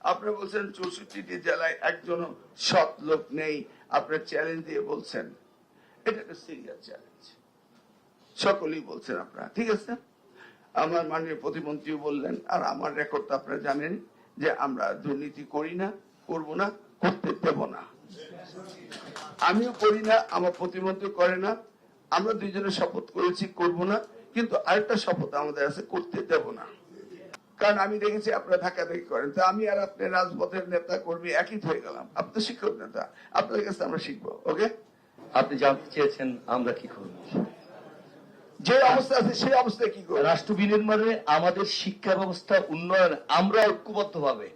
আপনি বলছেন 64টি জেলায় একজন সৎ লোক নেই, আপনার চ্যালেঞ্জ দিয়ে বলছেন। এটা একটা সিরিয়াস চ্যালেঞ্জ, সকলেই বলছেন আপনারা, ঠিক আছে। আমার মাননীয় প্রতিমন্ত্রী বললেন, আর আমার রেকর্ড তো আপনারা জানেন যে আমরা দুর্নীতি করি না, করব না, করতে দেব না। আমিও করি না, আমার প্রতিমন্ত্রী করে না। আমরা দুইজনে শপথ করেছি করব না, কিন্তু আরেকটা শপথ আমাদের আছে, করতে দেব না। কারণ আমি দেখেছি আপনারা ধাক্কাধাক্কি করেন, তো আমি আর আপনি রাজপথের নেতা কর্মী একই হয়ে গেলাম। আপনি তো শিক্ষক নেতা, আপনাদের কাছে আমরা শিখবো। ওকে, আপনি জানতে চেয়েছেন আমরা কি করব, যে অবস্থা আছে সেই অবস্থায় কি করব। রাষ্ট্র বিনির্মাণে আমাদের শিক্ষা ব্যবস্থা উন্নয়ন আমরা ঐক্যবদ্ধভাবে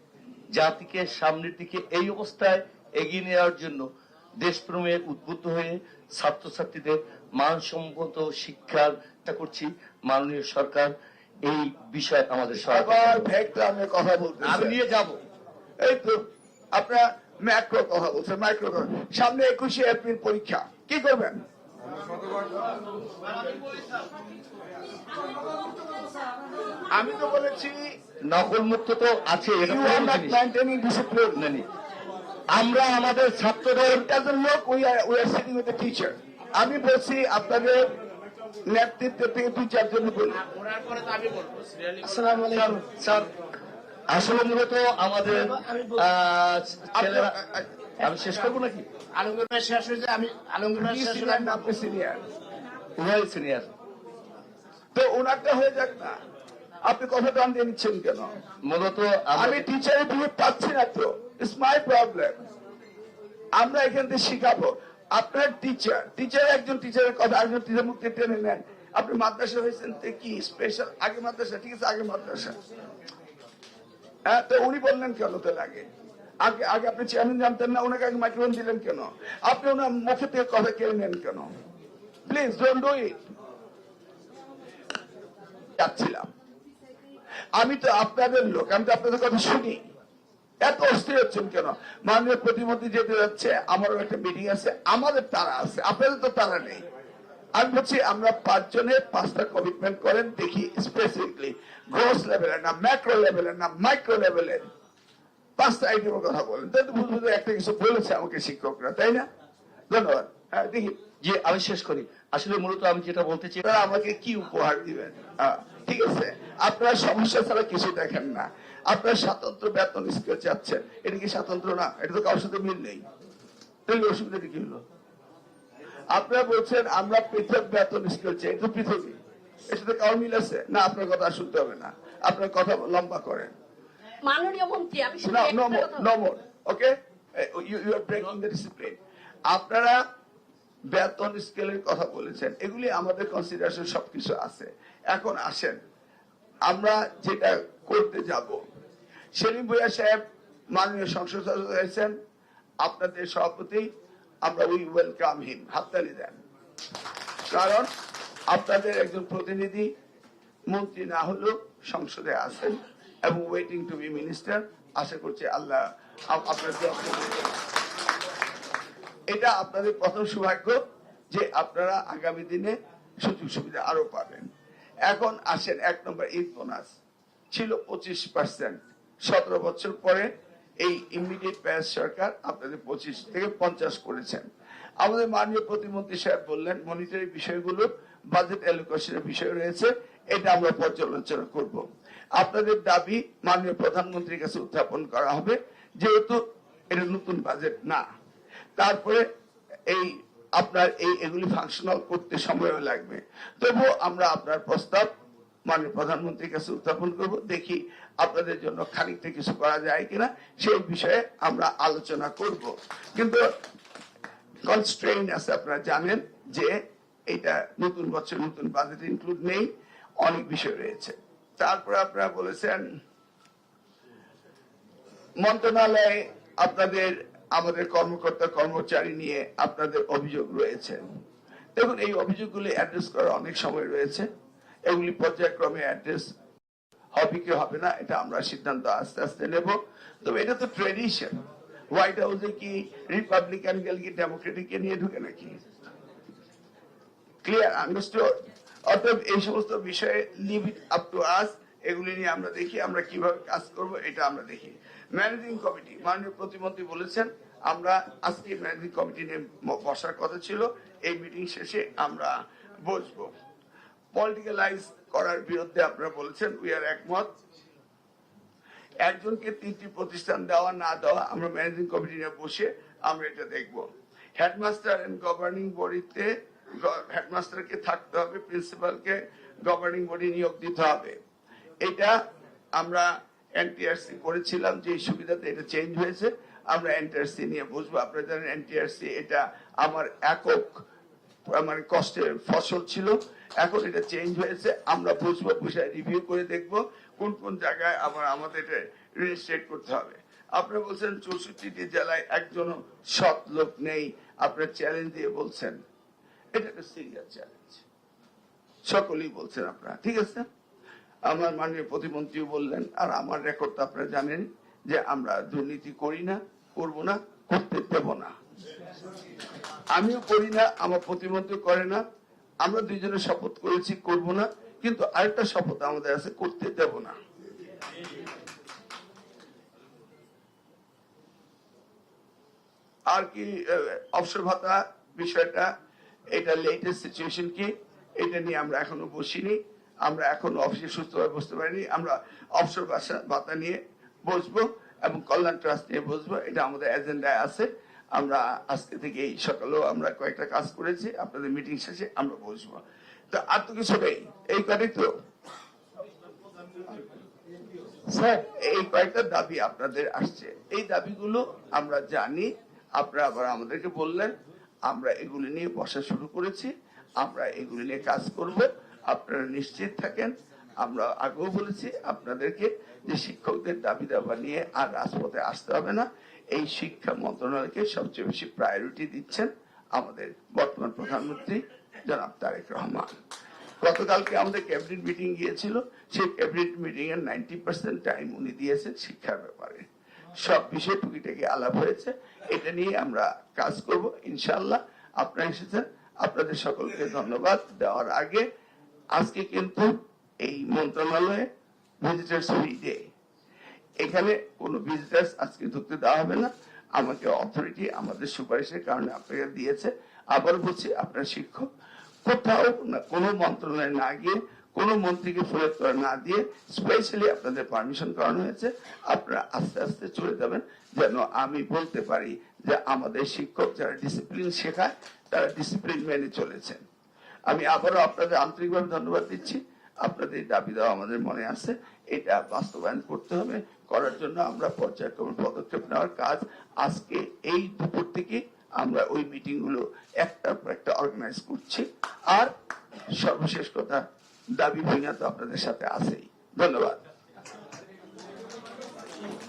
জাতিকে সামনের দিকে এই অবস্থায় এগিয়ে নেওয়ার জন্য দেশপ্রেমে উদ্বুদ্ধ হয়ে ছাত্রছাত্রীদের মানসম্মত শিক্ষার চেষ্টা করছি। মাননীয় সরকার এই বিষয়ে আমাদের আমি কথা বলতে আমি নিয়ে যাব। এই তো আপনারা ম্যাক্রো কথা বলছেন, মাইক্রো কথা। সামনে 21শে এপ্রিল পরীক্ষা, কি করবেন? আমি তো বলেছি নকল মুক্ত তো আছে, আমরা আমাদের ছাত্রদের টিচার। আমি বলছি আপনাদের নেতৃত্ব থেকে 2-4 জন বলি। স্যার আসলে মূলত আমাদের ছেলেরা, আমি শেষ করবো নাকি? আলমগীর ভাই শেষ হয়েছে, আমি আলমগীর ভাই শেষ হলে আপনি সিনিয়র, উভয় সিনিয়র, তো ওনারটা হয়ে যাক না। আপনি কথা টান দিয়ে নিচ্ছেন কেন? মূলত আমি টিচারের বিয়ে পাচ্ছি না, তো ইটস মাই প্রবলেম। আমরা এখান থেকে শিখাবো। আপনার টিচার একজন টিচারের কথা একজন টিচার মুক্তি টেনে নেন। আপনি মাদ্রাসা হয়েছেন কি স্পেশাল? আগে মাদ্রাসা, ঠিক আছে, আগে মাদ্রাসা। হ্যাঁ, তো উনি বললেন কেন? তো আগে আগে আপনি চেয়ারম্যান জানতেন না, ওনাকে আগে মাইক্রোফোন দিলেন কেন? আপনি ওনার মুখে থেকে কথা কেড়ে নেন কেন? Please don't do it. যাচ্ছিলাম, আমি তো আপনাদের লোক, আমি তো আপনাদের কথা শুনি। এত অস্থির হচ্ছেন কেন? মাননীয় প্রতিমন্ত্রী যেতে যাচ্ছে, আমারও একটা মিটিং আছে, আমাদের তারা আছে, আপনাদের তো তারা নেই। আমি বলছি আমরা 5 জনের 5টা কমিটমেন্ট করেন, দেখি স্পেসিফিকলি গ্রোস লেভেলের না, ম্যাক্রো লেভেলের না, মাইক্রো লেভেলের 5টা আইটেমের কথা বলেন। তাই তো বুঝবো একটা কিছু বলেছে আমাকে শিক্ষকরা, তাই না? ধন্যবাদ। হ্যাঁ, দেখি যে আমি শেষ করি। আসলে মূলত আমি যেটা বলতে চাই, তারা আমাকে কি উপহার দিবেন? ঠিক আছে, আপনারা সমস্যা ছাড়া কিছু দেখেন না। আপনার স্বাতন্ত্র বেতন স্কেল চাচ্ছেন, এটা কি স্বাতন্ত্র না? এটা তো কারোর সাথে মিল নেই, তাহলে অসুবিধাটা কি হলো? আপনারা বলছেন আমরা পৃথক বেতন স্কেল চাই, এটা পৃথকই, এর সাথে কারোর মিল আছে না? আপনার কথা শুনতে হবে না, আপনার কথা লম্বা করেন। মাননীয় মন্ত্রী, আমি okay, you are breaking the discipline. আপনারা বেতন স্কেলের কথা বলেছেন, এগুলি আমাদের কনসিডারেশন সবকিছু আছে। এখন আসেন আমরা যেটা করতে যাব। সেলিম ভুঁইয়া সাহেব মাননীয় সংসদ সদস্য হয়েছেন, আপনাদের সভাপতি, আমরা উই ওয়েলকাম হিম, হাততালি দেন। কারণ আপনাদের একজন প্রতিনিধি মন্ত্রী না হলেও সংসদে আছেন এবং ওয়েটিং টু বি মিনিস্টার। আশা করছি আল্লাহ আপনাদের, এটা আপনাদের প্রথম সৌভাগ্য যে আপনারা আগামী দিনে সুযোগ সুবিধা আরো পাবেন। এখন আসেন 1 নম্বর ঈদ বোনাস ছিল 25%। 17 বছর পরে এই ইমিডিয়েট প্যাস সরকার আপনাদের 25 থেকে 50 করেছেন। আমাদের মাননীয় প্রতিমন্ত্রী সাহেব বললেন মনিটরি বিষয়গুলো বাজেট অ্যালোকেশনের বিষয় রয়েছে, এটা আমরা পর্যালোচনা করব। আপনাদের দাবি মাননীয় প্রধানমন্ত্রীর কাছে উত্থাপন করা হবে, যেহেতু এটা নতুন বাজেট না। তারপরে এই আপনার এগুলি ফাংশনাল করতে সময়ও লাগবে, তবুও আমরা আপনার প্রস্তাব মাননীয় প্রধানমন্ত্রীর কাছে উত্থাপন করব। দেখি আপনাদের জন্য খানিকটা কিছু করা যায় কিনা, সেই বিষয়ে আমরা আলোচনা করব। কিন্তু কনস্ট্রেইন আছে, আপনারা জানেন যে এটা নতুন বছর, নতুন বাজেট ইনক্লুড নেই, অনেক বিষয় রয়েছে। তারপরে আপনারা বলেছেন মন্ত্রণালয়ে আপনাদের আমাদের কর্মকর্তা কর্মচারী নিয়ে আপনাদের অভিযোগ রয়েছে। দেখুন, এই অভিযোগগুলি অ্যাড্রেস করা অনেক সময় রয়েছে, এগুলি পর্যায়ক্রমে অ্যাড্রেস হবে কি হবে না এটা আমরা সিদ্ধান্ত আস্তে আস্তে নেব। তবে এটা তো ট্রেডিশন, হোয়াইট হাউসে কি রিপাবলিকান গেল কি ডেমোক্রেটিককে নিয়ে ঢুকে নাকি? Clear, understood? অতএব এই সমস্ত বিষয়ে leave it up to us, এগুলি নিয়ে আমরা দেখি আমরা কিভাবে কাজ করব, এটা আমরা দেখি। ম্যানেজিং কমিটি, মাননীয় প্রতিমন্ত্রী বলেছেন আমরা আজকে ম্যানেজিং কমিটি নিয়ে বসার কথা ছিল, এই মিটিং শেষে আমরা বসবো। পলিটিক্যালাইজ করার বিরুদ্ধে আপনারা বলেছেন, উই আর একমত। একজনকে 3টি প্রতিষ্ঠান দেওয়া না দেওয়া আমরা ম্যানেজিং কমিটি নিয়ে বসে আমরা এটা দেখব। হেডমাস্টার এন্ড গভর্নিং বডিতে হেডমাস্টারকে থাকতে হবে, প্রিন্সিপালকে গভর্নিং বডি নিয়োগ দিতে হবে। এটা আমরা এনটিআরসি করেছিলাম, যে সুবিধাতে এটা চেঞ্জ হয়েছে, আমরা এনটিআরসি নিয়ে বসবো। আপনারা জানেন এনটিআরসি এটা আমার একক মানে কষ্টের ফসল ছিল, এখন এটা চেঞ্জ হয়েছে। আমরা বসবো, বসে রিভিউ করে দেখব কোন কোন জায়গায় আবার আমাদের এটা রেজিস্ট্রেট করতে হবে। আপনারা বলছেন 64টি জেলায় একজনও সৎ লোক নেই, আপনারা চ্যালেঞ্জ দিয়ে বলছেন, এটা একটা সিরিয়াস চ্যালেঞ্জ, সকলেই বলছেন আপনারা, ঠিক আছে। আমার মাননীয় প্রতিমন্ত্রীও বললেন, আর আমার রেকর্ড তো আপনারা জানেন যে আমরা দুর্নীতি করি না, করব না, করতে দেব না। আমিও করি না, আমার প্রতিমন্ত্রী করে না। আমরা দুইজনে শপথ করেছি করব না, কিন্তু আরেকটা শপথ আমাদের আছে, করতে দেব না। আর কি অবসর ভাতা বিষয়টা, এটা লেটেস্ট সিচুয়েশন কি, এটা নিয়ে আমরা এখনো বসিনি, আমরা এখনো অফিসে সুস্থভাবে বসতে পারিনি। আমরা অবসর ভাতা নিয়ে বসবো এবং কল্যাণ ট্রাস্ট নিয়ে বসবো, এটা আমাদের এজেন্ডায় আছে। আমরা আজকে থেকে এই সকালেও আমরা কয়েকটা কাজ করেছি, আপনাদের মিটিং শেষে আমরা বসবো। তো আর তো কিছু নেই, এই কটাই তো স্যার, এই কয়েকটা দাবি আপনাদের আসছে, এই দাবিগুলো আমরা জানি। আপনারা আবার আমাদেরকে বললেন, আমরা এগুলি নিয়ে বসা শুরু করেছি, আমরা এগুলি নিয়ে কাজ করব, আপনারা নিশ্চিত থাকেন। আমরা আগেও বলেছি আপনাদেরকে যে শিক্ষকদের দাবি দাবা নিয়ে আর রাজপথে আসতে হবে না। এই শিক্ষা মন্ত্রণালয়কে সবচেয়ে বেশি প্রায়োরিটি দিচ্ছেন আমাদের বর্তমান প্রধানমন্ত্রী জনাব তারেক রহমান। গতকালকে আমাদের ক্যাবিনেট মিটিং গিয়েছিল, সেই ক্যাবিনেট মিটিং এর 90% টাইম উনি দিয়েছেন শিক্ষার ব্যাপারে। সব বিষয় টুকিটাকি আলাপ হয়েছে, এটা নিয়ে আমরা কাজ করব ইনশাআল্লাহ। আপনারা এসেছেন, আপনাদের সকলকে ধন্যবাদ দেওয়ার আগে, আজকে কিন্তু এই মন্ত্রণালয়ে ভিজিটার্স ফ্রি ডে, এখানে কোনো ভিজিটার্স আজকে ঢুকতে দেওয়া হবে না। আমাকে অথরিটি আমাদের সুপারিশের কারণে আপনাকে দিয়েছে। আবার বলছি, আপনার শিক্ষক কোথাও কোনো মন্ত্রণালয়ে না গিয়ে, কোনো মন্ত্রীকে ফেরত করে না দিয়ে স্পেশালি আপনাদের পারমিশন করানো হয়েছে। আপনারা আস্তে আস্তে চলে যাবেন, যেন আমি বলতে পারি যে আমাদের শিক্ষক যারা ডিসিপ্লিন শেখায় তারা ডিসিপ্লিন মেনে চলেছেন। আমি আবারও আপনাদের আন্তরিকভাবে ধন্যবাদ দিচ্ছি। আপনাদের দাবি দেওয়া আমাদের মনে আছে, এটা বাস্তবায়ন করতে হবে। করার জন্য আমরা পর্যায়ক্রমে পদক্ষেপ নেওয়ার কাজ আজকে এই দুপুর থেকে আমরা ওই মিটিং গুলো একটার পর একটা অর্গানাইজ করছি। আর সর্বশেষ কথা, দাবি ভূমিকা তো আপনাদের সাথে আছেই। ধন্যবাদ।